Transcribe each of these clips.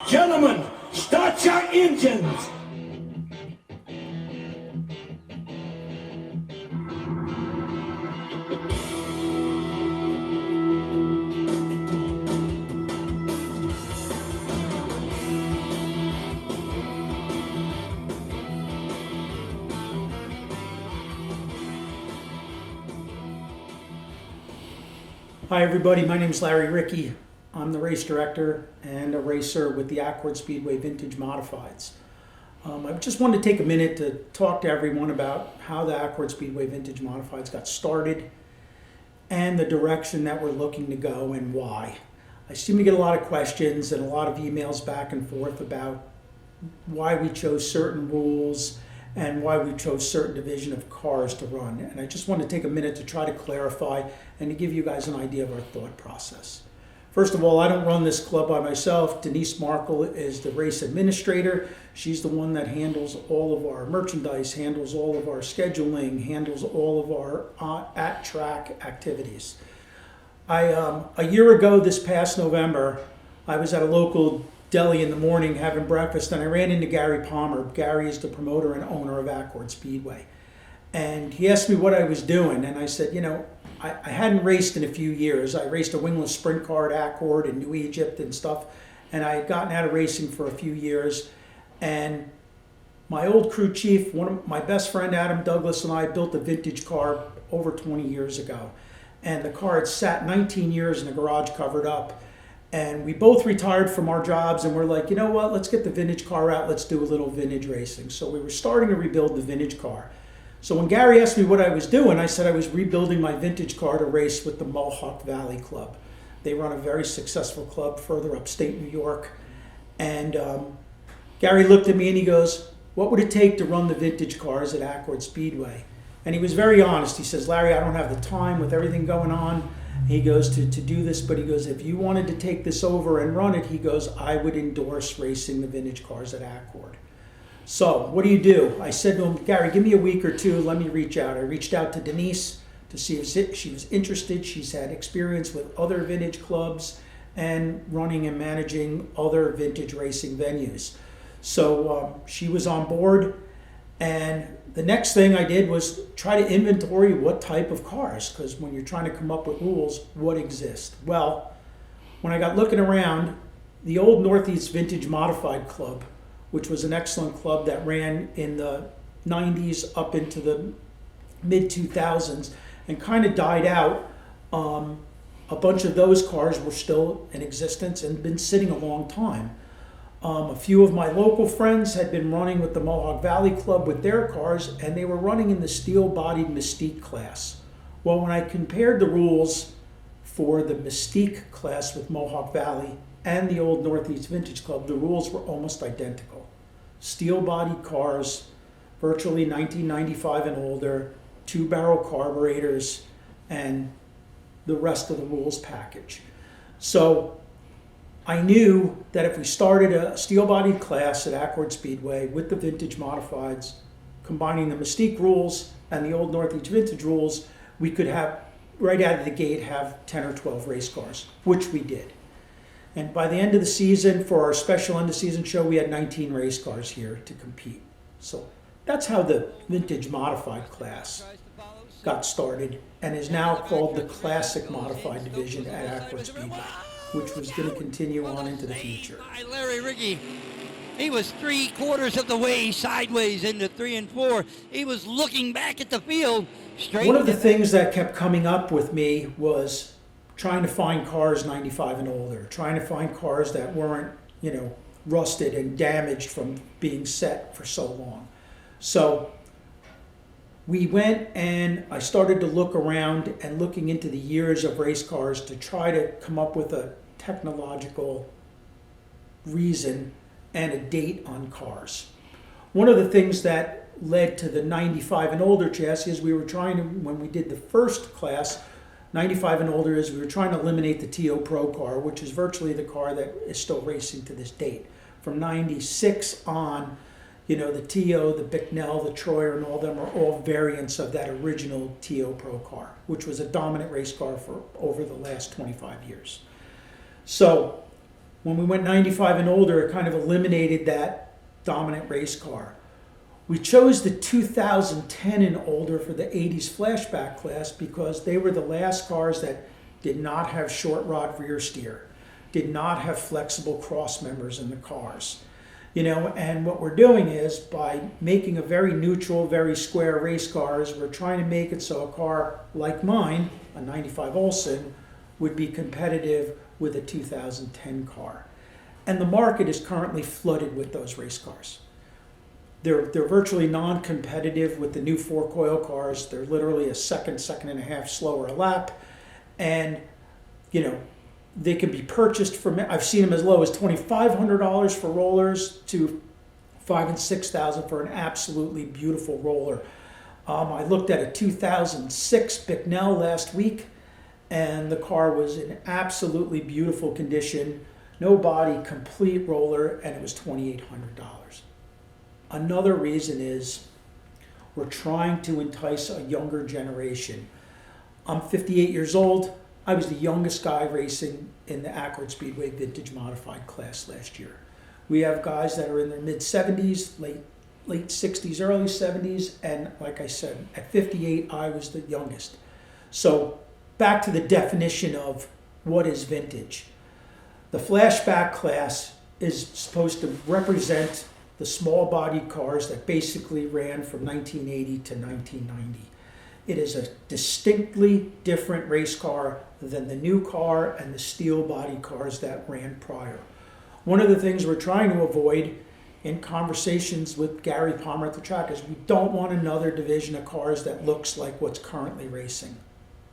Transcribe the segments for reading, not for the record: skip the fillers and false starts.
Gentlemen, start your engines! Hi everybody, my name is Larry Rickey. I'm the race director and a racer with the Accord Speedway Vintage Modifieds. I just wanted to take a minute to talk to everyone about how the Accord Speedway Vintage Modifieds got started and the direction that we're looking to go and why. I seem to get a lot of questions and a lot of emails back and forth about why we chose certain rules and why we chose certain division of cars to run. And I just want to take a minute to try to clarify and to give you guys an idea of our thought process. First of all, I don't run this club by myself. Denise Markle is the race administrator. She's the one that handles all of our merchandise, handles all of our scheduling, handles all of our at-track activities. A year ago this past November, I was at a local deli in the morning having breakfast, and I ran into Gary Palmer. Gary is the promoter and owner of Accord Speedway. And he asked me what I was doing, and I said, you know, I hadn't raced in a few years. I raced a wingless sprint car at Accord in New Egypt and stuff, and I had gotten out of racing for a few years. And my old crew chief, one of my best friend Adam Douglas, and I built a vintage car over 20 years ago. And the car had sat 19 years in the garage covered up. And we both retired from our jobs, and we're like, you know what, let's get the vintage car out, let's do a little vintage racing. So we were starting to rebuild the vintage car. So when Gary asked me what I was doing, I said I was rebuilding my vintage car to race with the Mohawk Valley Club. They run a very successful club further upstate New York. And Gary looked at me and he goes, what would it take to run the vintage cars at Accord Speedway? And he was very honest. He says, Larry, I don't have the time with everything going on. He goes to do this, but he goes, if you wanted to take this over and run it, he goes, I would endorse racing the vintage cars at Accord. So what do? I said to him, Gary, give me a week or two, let me reach out. I reached out to Denise to see if she was interested. She's had experience with other vintage clubs and running and managing other vintage racing venues. So she was on board, and the next thing I did was try to inventory what type of cars, because when you're trying to come up with rules, what exists? Well, when I got looking around, the old Northeast Vintage Modified Club, which was an excellent club that ran in the 90s up into the mid-2000s and kind of died out. A bunch of those cars were still in existence and been sitting a long time. A few of my local friends had been running with the Mohawk Valley Club with their cars, and they were running in the steel-bodied Mystique class. Well, when I compared the rules for the Mystique class with Mohawk Valley and the old Northeast Vintage Club, the rules were almost identical. Steel-bodied cars, virtually 1995 and older, 2-barrel carburetors, and the rest of the rules package. So I knew that if we started a steel-bodied class at Accord Speedway with the vintage modifieds, combining the Mystique rules and the old Northeast Vintage rules, we could have, right out of the gate, have 10 or 12 race cars, which we did. And by the end of the season, for our special end of season show, we had 19 race cars here to compete. So that's how the vintage modified class got started and is now called the Classic Modified Division at Accord Speedway, which was going to continue on into the future. Larry Rickey, he was 3/4 of the way sideways into 3 and 4. He was looking back at the field. One of the things that kept coming up with me was trying to find cars 95 and older, trying to find cars that weren't, you know, rusted and damaged from being set for so long. So we went and I started to look around and looking into the years of race cars to try to come up with a technological reason and a date on cars. One of the things that led to the 95 and older chassis is we were trying to, when we did the first class, 95 and older, is we were trying to eliminate the TO Pro car, which is virtually the car that is still racing to this date. From 96 on, you know, the TO, the Bicknell, the Troyer, and all them are all variants of that original TO Pro car, which was a dominant race car for over the last 25 years. So When we went 95 and older, it kind of eliminated that dominant race car. We chose the 2010 and older for the 80s flashback class because they were the last cars that did not have short rod rear steer, did not have flexible cross members in the cars. And what we're doing is, by making a very neutral, very square race cars, we're trying to make it so a car like mine, a 95 Olson, would be competitive with a 2010 car. And the market is currently flooded with those race cars. They're virtually non-competitive with the new 4-coil cars. They're literally a second and a half slower a lap. And, they can be purchased from, I've seen them as low as $2,500 for rollers to $5,000 and $6,000 for an absolutely beautiful roller. I looked at a 2006 Bicknell last week, and the car was in absolutely beautiful condition, no body, complete roller, and it was $2,800. Another reason is we're trying to entice a younger generation. I'm 58 years old. I was the youngest guy racing in the Accord Speedway Vintage Modified class last year. We have guys that are in their mid-70s, late 60s, early 70s, and like I said, at 58, I was the youngest. So back to the definition of what is vintage. The flashback class is supposed to represent the small-bodied cars that basically ran from 1980 to 1990. It is a distinctly different race car than the new car and the steel-bodied cars that ran prior. One of the things we're trying to avoid in conversations with Gary Palmer at the track is we don't want another division of cars that looks like what's currently racing.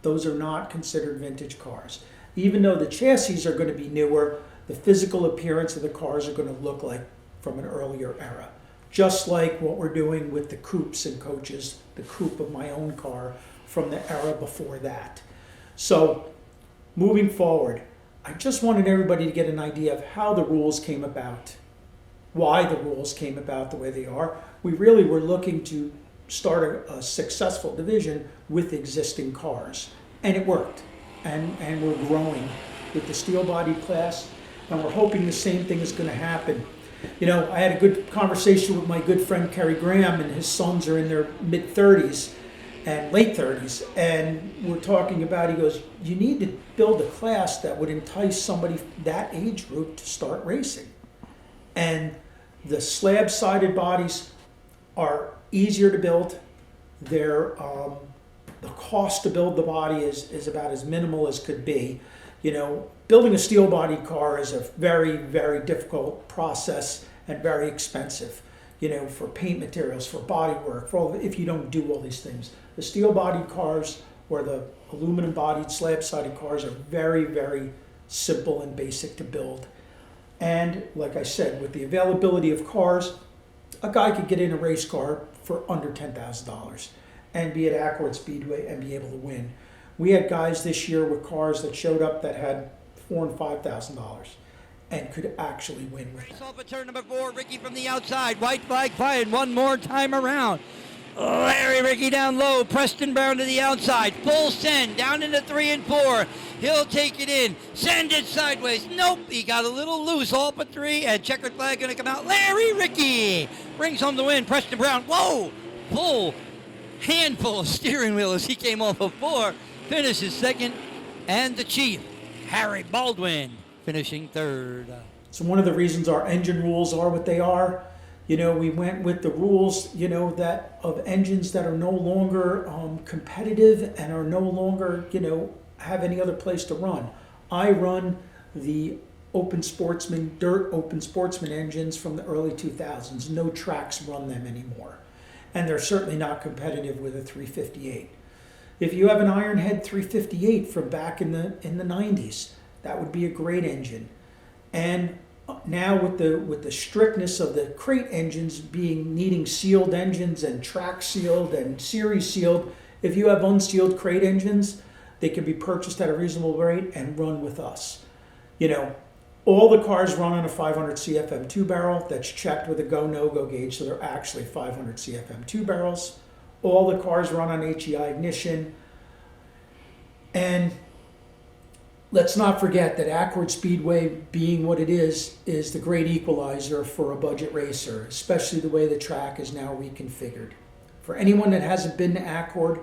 Those are not considered vintage cars. Even though the chassis are going to be newer, the physical appearance of the cars are going to look like from an earlier era. Just like what we're doing with the coupes and coaches, the coupe of my own car from the era before that. So moving forward, I just wanted everybody to get an idea of how the rules came about, why the rules came about the way they are. We really were looking to start a successful division with existing cars, and it worked. And we're growing with the steel body class, and we're hoping the same thing is going to happen. I had a good conversation with my good friend Kerry Graham, and his sons are in their mid-30s and late 30s, and we're talking about, he goes, you need to build a class that would entice somebody that age group to start racing. And the slab-sided bodies are easier to build. They're, the cost to build the body is about as minimal as could be. Building a steel-bodied car is a very, very difficult process and very expensive, for paint materials, for body work, if you don't do all these things. The steel-bodied cars or the aluminum-bodied slab-sided cars are very, very simple and basic to build. And like I said, with the availability of cars, a guy could get in a race car for under $10,000 and be at Accord Speedway and be able to win. We had guys this year with cars that showed up that had $4,000 and $5,000 and could actually win with Race them. off of turn number 4, Ricky from the outside. White flag flying one more time around. Larry Ricky down low, Preston Brown to the outside. Full send, down into 3 and 4. He'll take it in, send it sideways. Nope, he got a little loose, all but 3, and checkered flag gonna come out. Larry Ricky brings home the win. Preston Brown, whoa, full handful of steering wheel as he came off of 4. Finishes second, and the Chief, Harry Baldwin, finishing third. So one of the reasons our engine rules are what they are, we went with the rules, that of engines that are no longer competitive and are no longer, have any other place to run. I run the dirt open sportsman engines from the early 2000s. No tracks run them anymore. And they're certainly not competitive with a 358. If you have an Ironhead 358 from back in the 90s, that would be a great engine. And now with the strictness of the crate engines needing sealed engines and track sealed and series sealed, if you have unsealed crate engines, they can be purchased at a reasonable rate and run with us. All the cars run on a 500 CFM 2 barrel that's checked with a go no-go gauge, so they're actually 500 CFM 2 barrels. All the cars run on HEI ignition. And let's not forget that Accord Speedway, being what it is the great equalizer for a budget racer, especially the way the track is now reconfigured. For anyone that hasn't been to Accord,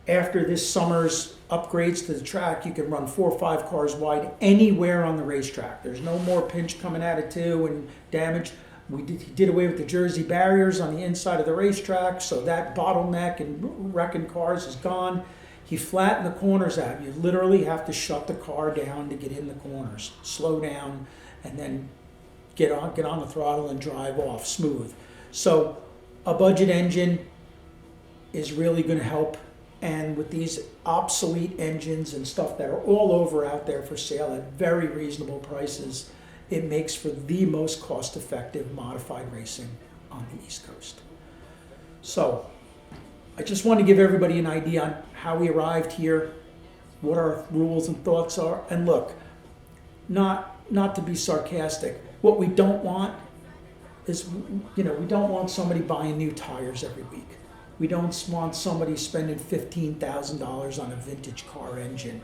after this summer's upgrades to the track, you can run 4 or 5 cars wide anywhere on the racetrack. There's no more pinch coming out of 2 and damage. He did away with the Jersey barriers on the inside of the racetrack, so that bottleneck and wrecking cars is gone. He flattened the corners out. You literally have to shut the car down to get in the corners, slow down, and then get on the throttle and drive off smooth. So a budget engine is really going to help. And with these obsolete engines and stuff that are all over out there for sale at very reasonable prices, it makes for the most cost-effective modified racing on the East Coast. So I just want to give everybody an idea on how we arrived here, what our rules and thoughts are. And look, not to be sarcastic, what we don't want is, we don't want somebody buying new tires every week. We don't want somebody spending $15,000 on a vintage car engine.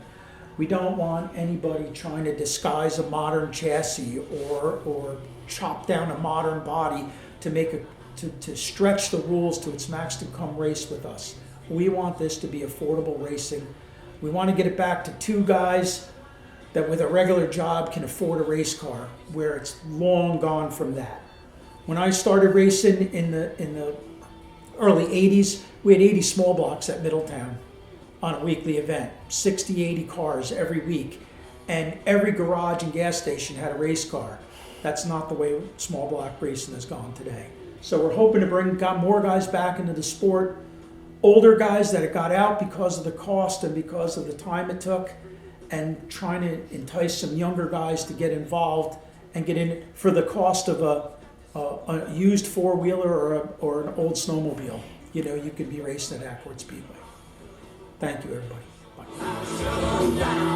We don't want anybody trying to disguise a modern chassis or chop down a modern body to stretch the rules to its max to come race with us. We want this to be affordable racing. We want to get it back to 2 guys that with a regular job can afford a race car, where it's long gone from that. When I started racing in the early 80s, we had 80 small blocks at Middletown on a weekly event, 60, 80 cars every week. And every garage and gas station had a race car. That's not the way small block racing has gone today. So we're hoping to got more guys back into the sport, older guys that have got out because of the cost and because of the time it took, and trying to entice some younger guys to get involved and get in for the cost of a used 4-wheeler or an old snowmobile. You could be racing at Accord Speedway. Thank you, everybody. Bye.